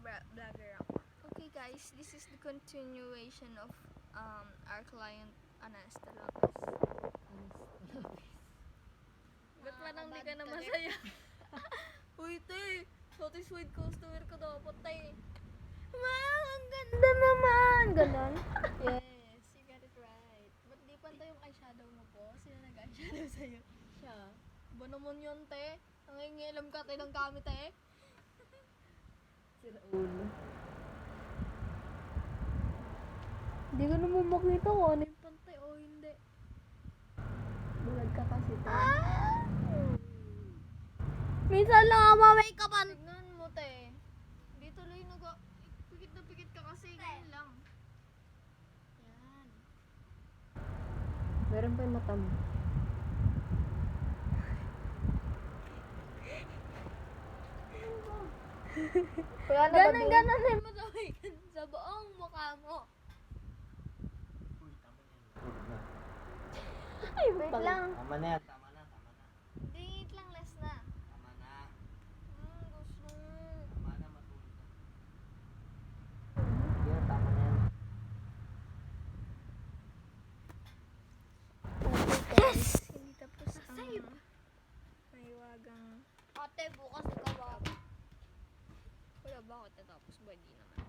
vlogger ako. Okay guys, this is the continuation of our client Anasta Lopez. Ba't parang di ka na masaya? Uy, te! Satisfied customer ka dapat, te. Wow, ang ganda naman! Ganon? Yes, you got it right. Ba't di pantay yung eyeshadow mo po? Sino nag-eyeshadow sa'yo? Siya. Ba naman yun, te? Nangingialam ka, te, ng gamit, te? Sira ulo. Hindi ko naman makita kung ano yung pantay o hindi. Bulag ka kasi to. Minsan lang ako ma-makeupan. Tignan mo, te. Di tuloy pikit na pikit ka kasi. Ganyan lang. Yan. Meron pa yung mata mo. Ganon na yung masawikan sa buong mukha mo. Ay, Wait lang. Tama na yan.